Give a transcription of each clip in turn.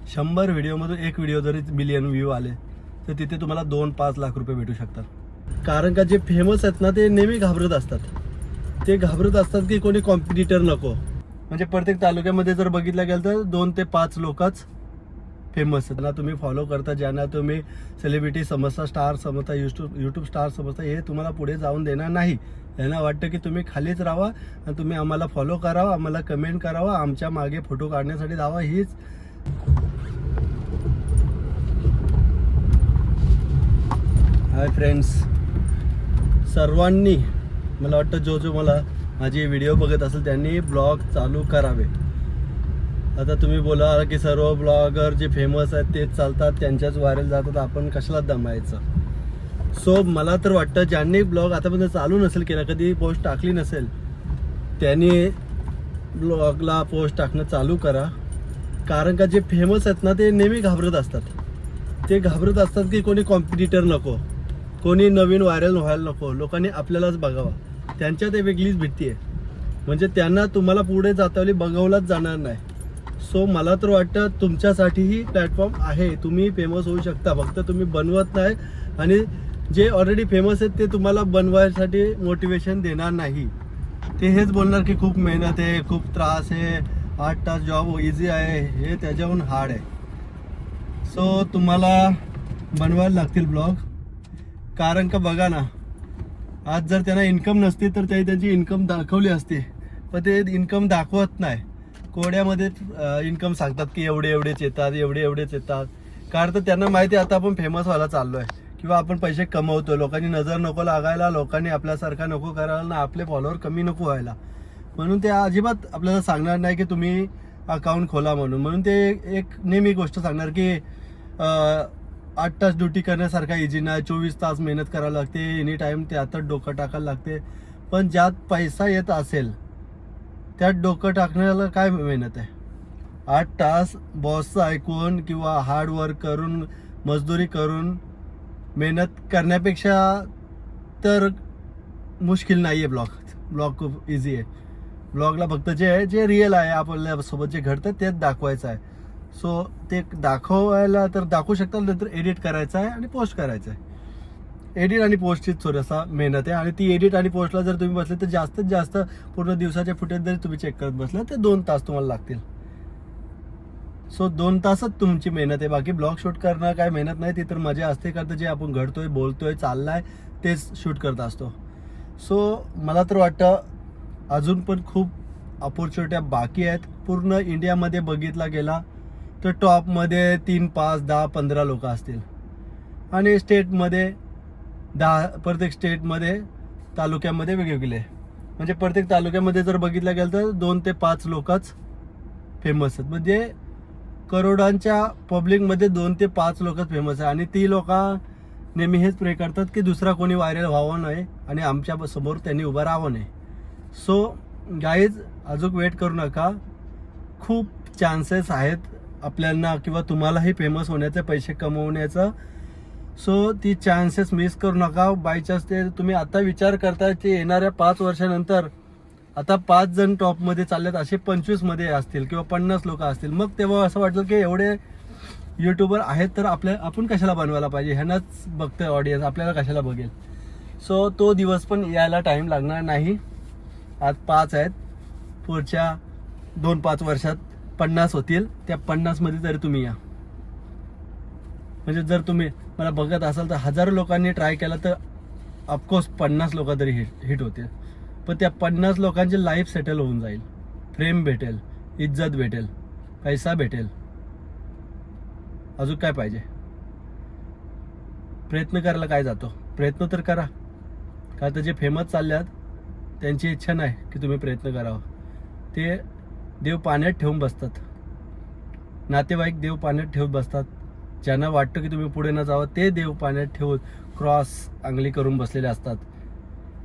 100 व्हिडिओमधून एक व्हिडिओ जरी million view आले तर तिथे तुम्हाला 2-5 लाख रुपये भेटू शकतात. कारण का जे फेमस आहेत ना ते नेहमी घाबरत असतात. ते घाबरत असतात की कोणी कॉम्पिटिटर नको. म्हणजे प्रत्येक तालुक्यामध्ये जर बघितलं गेलं तर 2 ते 5 लोकच फेमस आहेत. तुम्ही फॉलो करता, ज्यांना तुम्ही सेलिब्रिटी समजता, स्टार समजता, यूट्यूब स्टार समजता, हे तुम्हाला पुढे जाऊन देणार नाही. त्यांना वाटतं की तुम्ही खालीच राहा आणि तुम्ही आम्हाला फॉलो करावा, आम्हाला कमेंट करावा, आमच्या मागे फोटो काढण्यासाठी जावा. हीच हाय फ्रेंड्स, सर्वांनी मला वाटतं जो मला माझे व्हिडिओ बघत असेल त्यांनी ब्लॉग चालू करावे. आता तुम्ही बोला की सर्व ब्लॉगर जे फेमस आहेत तेच चालतात, त्यांच्याच व्हायरल जातात, आपण कशाला दमायचं. सो मला तर वाटतं ज्यांनी ब्लॉग आतापर्यंत चालू नसेल केला, कधी पोस्ट टाकली नसेल, त्यांनी ब्लॉगला पोस्ट टाकणं चालू करा. कारण का जे फेमस आहेत ना ते नेहमी घाबरत असतात. ते घाबरत असतात की कोणी कॉम्पिटिटर नको, कोणी नवीन व्हायरल व्हायला नको, लोकांनी आपल्यालाच बघावा. त्यांच्यात एक वेगळीच भीती आहे. म्हणजे त्यांना तुम्हाला पुढे जातावेळी बघवलाच जाणार नाही. सो मला तर वाटतं तुमच्यासाठीही प्लॅटफॉर्म आहे, तुम्ही फेमस होऊ शकता. फक्त तुम्ही बनवत नाही आणि जे ऑलरेडी फेमस आहेत ते तुम्हाला बनवायसाठी मोटिवेशन देणार नाही. ते हेच बोलणार की खूप मेहनत आहे, खूप त्रास आहे, 8 तास जॉब इझी आहे, हे त्याच्याहून हार्ड आहे. सो तुम्हाला बनवायला लागतील ब्लॉग. कारण का बघा ना, आज जर त्यांना इन्कम नसती तर त्यांची इन्कम दाखवली असते, पण ते इन्कम दाखवत नाही. कोड्यामध्ये इन्कम सांगतात की एवढेच येतात, एवढेच येतात. कारण तर त्यांना माहिती आहे आता आपण फेमस व्हायला चाललो आहे किंवा आपण पैसे कमवतो, लोकांनी नजर नको लागायला, लोकांनी आपल्यासारखा नको करायला ना, आपले फॉलोअर कमी नको व्हायला. म्हणून ते अजिबात आपल्याला सांगणार नाही की तुम्ही अकाउंट खोला म्हणून ते एक नेहमी गोष्ट सांगणार की 8 तास ड्युटी करण्यासारखा इझी नाही, 24 तास मेहनत करायला लागते, एनी टाईम त्यातच डोकं टाकायला लागते. पण ज्यात पैसा येत असेल त्यात डोकं टाकण्याला काय मेहनत आहे. 8 तास बॉसचं ऐकून किंवा हार्ड वर्क करून, मजदुरी करून मेहनत करण्यापेक्षा तर मुश्किल नाही आहे ब्लॉग खूप इझी आहे. ब्लॉगला फक्त जे रिअल आहे, आपल्यासोबत जे घडतं तेच दाखवायचं आहे. सो ते दाखवायला तर दाखवू शकता, नंतर एडिट करायचं आहे आणि पोस्ट करायचं आहे. एडिट आणि पोस्टचीच थोडासा मेहनत आहे आणि ती एडिट आणि पोस्टला जर तुम्ही बसले तर जास्तीत जास्त पूर्ण दिवसाचे फुटेज जरी तुम्ही चेक करत बसला तर 2 तास तुम्हाला लागतील. सो 2 तासच तुमची मेहनत आहे. बाकी ब्लॉग शूट करणं काय मेहनत नाही, ती तर मजा असते. कारण जे आपण घडतोय, बोलतोय, चाललाय तेच शूट करत असतो. सो मला तर वाटतं अजून पण खूप अपॉर्च्युनिट्या बाकी आहेत. पूर्ण इंडियामध्ये बघितला गेला तर टॉपमध्ये 3, 5, 10, 15 लोक असतील आणि स्टेटमध्ये 10, प्रत्येक स्टेटमध्ये तालुक्यामध्ये वेगवेगळे. म्हणजे प्रत्येक तालुक्यामध्ये जर बघितलं गेलं तर 2 ते 5 लोकच फेमस आहेत. म्हणजे करोडांच्या पब्लिकमध्ये 2 ते 5 लोकच फेमस आहे आणि ती लोक नेहमी हेच प्रे करतात की दुसरा कोणी व्हायरल व्हावं नाही आणि आमच्या समोर त्यांनी उभं राहावं नाही. सो गाईज अजून वेट करू नका, खूप चान्सेस आहेत आपल्याला किंवा तुम्हालाही फेमस होण्याचे, पैसे कमवण्याचं. सो ती चान्सेस मिस करू नका. बाय चान्स ते तुम्ही आता विचार करताय की येणाऱ्या 5 वर्षानंतर आता 5 जण टॉपमध्ये चाललेत, असे 25 मध्ये असतील किंवा 50 लोक असतील. मग तेव्हा असं वाटलं की एवढे यूट्यूबर आहेत तर आपण कशाला बनवायला पाहिजे, ह्यांनाच बघतोय ऑडियन्स, आपल्याला कशाला बघेल. सो तो दिवस पण यायला टाईम लागणार नाही. आज 5 आहेत, पुढच्या 2-5 वर्षात 50 होतील. त्या 50 मध्ये तरी तुम्ही या. म्हणजे जर तुम्ही मला बघत असाल तर हजारो लोकांनी ट्राय केला तर ऑफकोर्स 50 लोक तरी हिट होतील. पण त्या 50 लोकांची लाईफ सेटल होऊन जाईल, फ्रेम भेटेल, इज्जत भेटेल, पैसा भेटेल. अजून काय पाहिजे. प्रयत्न करायला काय जातो, प्रयत्न तर करा. का तर जे फेमस चालल्यात त्यांची इच्छा नाही की तुम्ही प्रयत्न करावं. ते देव पाण्यात ठेवून बसतात, नातेवाईक देव पाण्यात ठेवून बसतात. ज्यांना वाटतं की तुम्ही पुढे न जावं ते देव पाण्यात ठेवून क्रॉस अंगली करून बसलेले असतात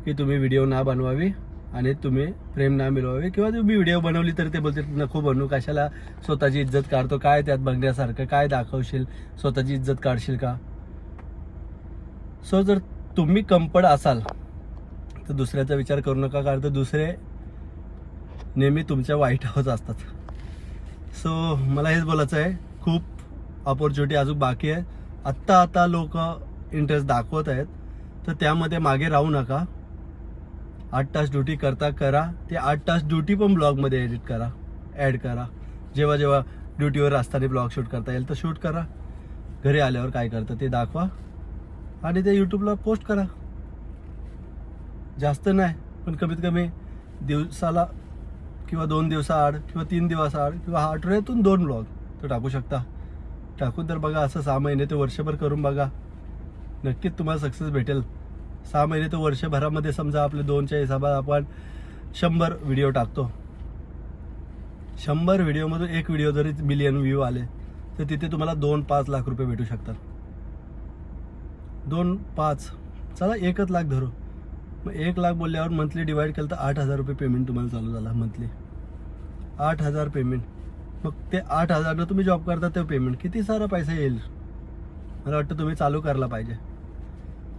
की तुम्ही व्हिडिओ ना बनवावी आणि तुम्ही प्रेम ना मिळवावे. किंवा तुम्ही व्हिडिओ बनवली तर ते बोलते नको बनवू, कशाला स्वतःची इज्जत काढतो, काय त्यात बघण्यासारखं, काय दाखवशील, स्वतःची इज्जत काढशील का. सो जर तुम्ही कंफर्ट असाल तर दुसऱ्याचा विचार करू नका, कारण तर दुसरे नेहमी तुमच्या वाईट होत असतात. सो मला हेच बोलायचं आहे, खूप ऑपॉर्च्युनिटी अजून बाकी आहे. आत्ता लोक इंटरेस्ट दाखवत आहेत, तर त्यामध्ये मागे राहू नका. 8 तास ड्युटी करा. ते 8 तास ड्युटी पण ब्लॉगमध्ये ॲड करा. जेव्हा ड्युटीवर असताना ब्लॉग शूट करता येईल तर शूट करा. घरी आल्यावर काय करतं ते दाखवा आणि ते यूट्यूबला पोस्ट करा. जास्त नाही, पण कमीत कमी दिवसाला किंवा 2 दिवसाआड किंवा 3 दिवसाआड किंवा आठवड्यातून 2 ब्लॉग तर टाकू शकता. टाकून तर बघा. असं 6 महिने ते वर्षभर करून बघा. नक्कीच तुम्हाला सक्सेस भेटेल. 6 महिने ते वर्षभरामध्ये समजा आपले 2च्या हिसाबात आपण 100 व्हिडिओ टाकतो. 100 व्हिडिओमधून एक व्हिडिओ जरी मिलियन व्ह्यू आले तर तिथे तुम्हाला 2-5 लाख रुपये भेटू शकतात. 2-5 चला 1 लाख धरू. मग 1 लाख बोलल्यावर मंथली डिवाइड केलं तर 8,000 रुपये पेमेंट तुम्हाला चालू झाला. Monthly 8,000 payment. मग ते 8,000 तुम्ही जॉब करता ते पेमेंट किती सारा पैसा येईल. मला वाटतं तुम्ही चालू करायला पाहिजे.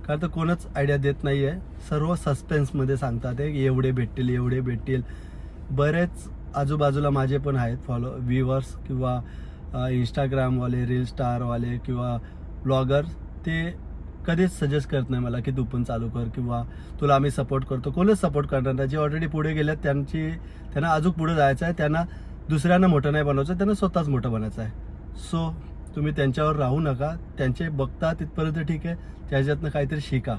कारण तर कोणच आयडिया देत नाही आहे. सर्व सस्पेन्समध्ये सांगतात एवढे भेटतील. बरेच आजूबाजूला माझे पण आहेत व्ह्युअर्स किंवा इंस्टाग्रामवाले, रील स्टारवाले किंवा ब्लॉगर्स. ते कधीच सजेस्ट करत नाही मला की तू पण चालू कर किंवा तुला आम्ही सपोर्ट करतो. कोणच सपोर्ट करणार नाही. जे ऑलरेडी पुढे गेलेत त्यांना अजून पुढे जायचं आहे. त्यांना दुसऱ्यांना मोठं नाही बनवायचं, त्यांना स्वतःच मोठं बनायचं आहे. सो तुम्ही त्यांच्यावर राहू नका. त्यांचे बघता तिथपर्यंत ठीक आहे, त्याच्यातनं काहीतरी शिका.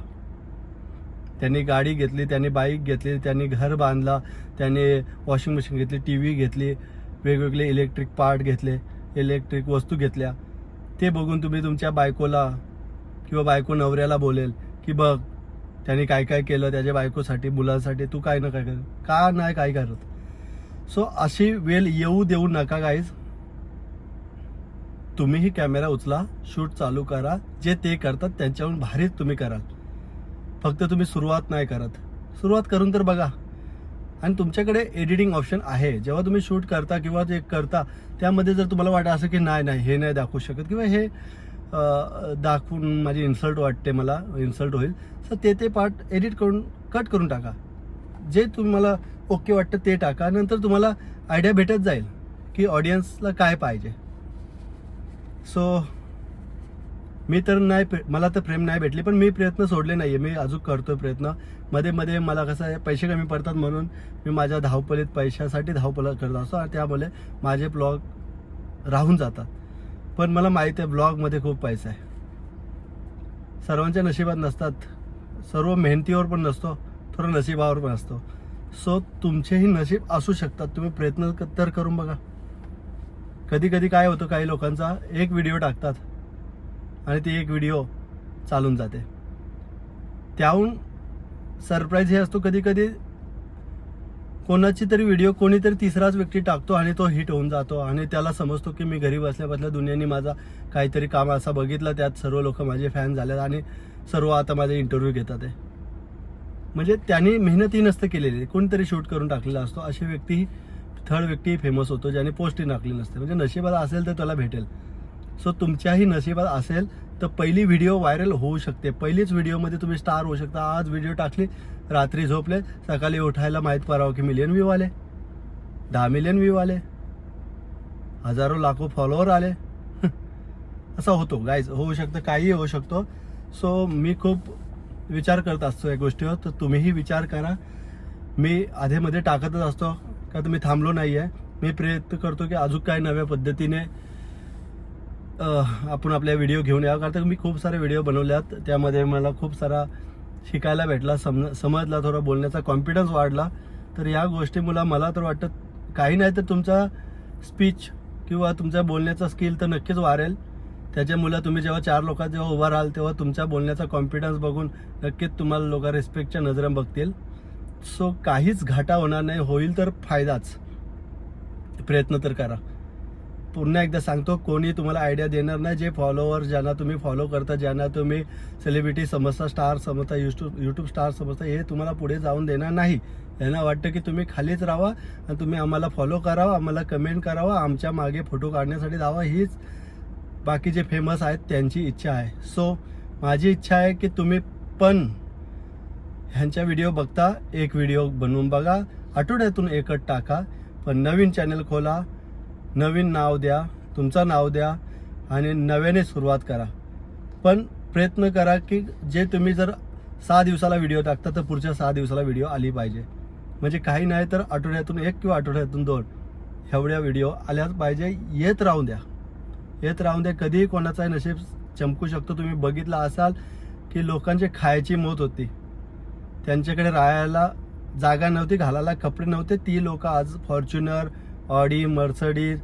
त्यांनी गाडी घेतली, त्यांनी बाईक घेतली, त्यांनी घर बांधला, त्यांनी वॉशिंग मशीन घेतली, टी व्ही घेतली, वेगवेगळे इलेक्ट्रिक पार्ट घेतले, इलेक्ट्रिक वस्तू घेतल्या. ते बघून तुम्ही तुमच्या बायकोला किंवा बायको नवऱ्याला बोलेल की बघ त्यांनी काय काय केलं त्याच्या बायकोसाठी, मुलांसाठी, तू काय ना काय कर का नाही काय करत. सो अशी वेळ येऊ देऊ नका गाईज. तुम्हीही कॅमेरा उचला, शूट चालू करा. जे ते करतात त्यांच्याहून भारीच तुम्ही कराल. फक्त तुम्ही सुरुवात नाही करत. सुरुवात करून तर बघा. आणि तुमच्याकडे एडिटिंग ऑप्शन आहे. जेव्हा तुम्ही शूट करता किंवा जे करता त्यामध्ये जर तुम्हाला वाटतं असं की नाही हे नाही दाखवू शकत किंवा हे दाखवून माझी इन्सल्ट वाटते, मला इन्सल्ट होईल, तर ते पार्ट एडिट करून कट करून टाका. जे तुम्हाला ओके वाटतं ते टाका. नंतर तुम्हाला आयडिया भेटत जाईल की ऑडियन्सला काय पाहिजे. सो मी तर मला तर फ्रेम नाही भेटली, पण मी प्रयत्न सोडले नाही आहे. मी अजून करतोय प्रयत्न. मध्ये मला कसं आहे पैसे कमी पडतात म्हणून मी माझ्या धावपळीत पैशासाठी धावपळ करत असतो आणि त्यामुळे माझे ब्लॉग राहून जातात. पण मला माहिती आहे ब्लॉगमध्ये खूप पैसा आहे. सर्वांच्या नशिबात नसतात. सर्व मेहनतीवर पण नसतो, थोडं नशिबावर पण असतो. सो तुमचेही नशीब असू शकतात. तुम्ही प्रयत्न तर करून बघा. कधी काय होतं, काही लोकांचा एक व्हिडिओ टाकतात आणि ती एक व्हिडिओ चालून जाते. त्याहून सरप्राईज हे असतो कधी कोणाची तरी व्हिडिओ कोणीतरी तिसराच व्यक्ती टाकतो आणि तो हिट होऊन जातो आणि त्याला समजतो की मी घरी बसल्या दुनियेने माझा काहीतरी काम असा बघितलं, त्यात सर्व लोक माझे फॅन झालेत आणि सर्व आता माझे इंटरव्ह्यू घेतात आहे. म्हणजे त्यांनी मेहनतही नसतं केलेली, कोणीतरी शूट करून टाकलेला असतो. अशी व्यक्ती थर्ड व्यक्ती फेमस होतो ज्याने पोस्टही टाकली नसते. म्हणजे नशिबात असेल तर त्याला भेटेल. सो तुमच्याही नशिबात असेल तर पहिली व्हिडिओ व्हायरल होऊ शकते. पहिलीच व्हिडिओमध्ये तुम्ही स्टार होऊ शकता. आज व्हिडिओ टाकली, रात्री झोपले, सकाळी उठायला माहीत पडावं की मिलियन व्ह्यू आले, 10 मिलियन व्ह्यू आले, हजारो लाखो फॉलोअर आले. असं होतो गाईज, होऊ शकतं, काहीही होऊ शकतो. सो मी खूप विचार करत असतो या गोष्टीवर, तर तुम्हीही विचार करा. मी आधेमध्ये टाकतच असतो का तर मी थांबलो नाही आहे. मी प्रयत्न करतो की अजून काय नव्या पद्धतीने आपण आपल्या व्हिडिओ घेऊन यावं. कारण मी खूप सारे व्हिडिओ बनवल्यात, त्यामध्ये मला खूप सारा शिकायला भेटला, समजला, थोडा बोलण्याचा कॉन्फिडन्स वाढला. तर या गोष्टी मला तर वाटतं काही नाही तर तुमचा स्पीच किंवा तुमचा बोलण्याचा स्किल तर नक्कीच वाढेल. त्याच्यामुळे तुम्ही जेव्हा 4 लोकांत जेव्हा उभा राहाल तेव्हा तुमच्या बोलण्याचा कॉन्फिडन्स बघून नक्कीच तुम्हाला लोक रिस्पेक्टच्या नजरेने बघतील. सो काहीच घाटा होणार नाही, होईल तर फायदाच. प्रयत्न तर करा. पुन्हा एकदा सांगतो, कोणी तुम्हाला आयडिया देणार नाही. जे फॉलोअर ज्यांना तुम्ही फॉलो करता, ज्यांना तुम्ही सेलिब्रिटी समजता, स्टार समजता, यूट्यूब स्टार समजता, हे तुम्हाला पुढे जाऊन देणार नाही. त्यांना वाटतं की तुम्ही खालीच राहावा आणि तुम्ही आम्हाला फॉलो करावा, आम्हाला कमेंट करावा, आमच्या मागे फोटो काढण्यासाठी जावा. हीच बाकी जे फेमस आहेत त्यांची इच्छा आहे. सो माझी इच्छा आहे की तुम्ही पण ह्यांच्या व्हिडिओ बघता एक व्हिडिओ बनवून बघा, आठवड्यातून एकच टाका, पण नवीन चॅनल खोला, नवीन नाव द्या, तुमचं नाव द्या आणि नव्याने सुरुवात करा. पण प्रयत्न करा की जे तुम्ही जर 6 दिवसाला व्हिडिओ टाकता तर पुढच्या 6 दिवसाला व्हिडिओ आली पाहिजे. म्हणजे काही नाही तर आठवड्यातून 1 किंवा आठवड्यातून 2 एवढ्या व्हिडिओ आल्याच पाहिजे. येत राहून द्या. कधीही कोणाचाही नशीब चमकू शकतो. तुम्ही बघितलं असाल की लोकांची खायची मौत होती, त्यांच्याकडे राहायला जागा नव्हती, घालायला कपडे नव्हते. ती लोक आज फॉर्च्युनर, ऑडी, मर्सडीज,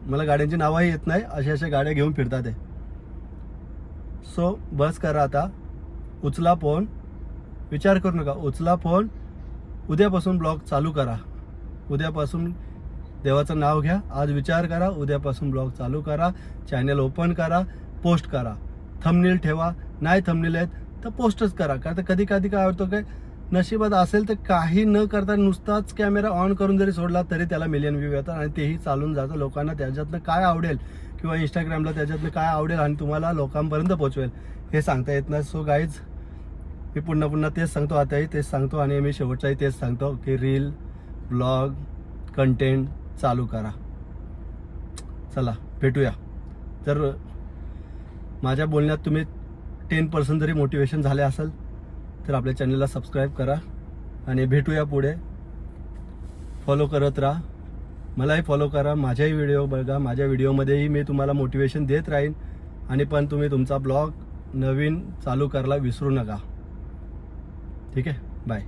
मला गाड्यांची नावही येत नाही, अशा गाड्या घेऊन फिरतात आहे. सो बस करा आता. उचला फोन, विचार करू नका, उचला फोन. उद्यापासून ब्लॉग चालू करा. उद्यापासून देवाचं नाव घ्या. आज विचार करा, उद्यापासून ब्लॉग चालू करा. चॅनल ओपन करा, पोस्ट करा. थंबनेल ठेवा, नाही थंबनेल आहेत तर पोस्टच करा. कारण कधी कधी काय होतं, काय नशिबात असेल तर काही न करता नुसताच कॅमेरा ऑन करून जरी सोडला तरी त्याला मिलियन व्ह्यू येतात आणि तेही चालून जातं. लोकांना त्याच्यातनं काय आवडेल किंवा इंस्टाग्रामला त्याच्यातनं काय आवडेल आणि तुम्हाला लोकांपर्यंत पोहोचवेल हे सांगता येत नाही. सो गाईज, मी पुन्हा तेच सांगतो, आताही तेच सांगतो आणि मी शेवटचाही तेच सांगतो की रील, ब्लॉग, कंटेंट चालू करा. चला भेटूया. जर माझ्या बोलण्यात तुम्ही 10% जरी मोटिवेशन झाले असेल तर आपल्या चॅनलला सबस्क्राईब करा आणि भेटूया पुढे. फॉलो करत राहा, मलाही फॉलो करा, माझ्याही व्हिडिओ बघा. माझ्या व्हिडिओमध्येही मी तुम्हाला मोटिवेशन देत राहीन. आणि पण तुम्ही तुमचा ब्लॉग नवीन चालू करायला विसरू नका. ठीक आहे, बाय.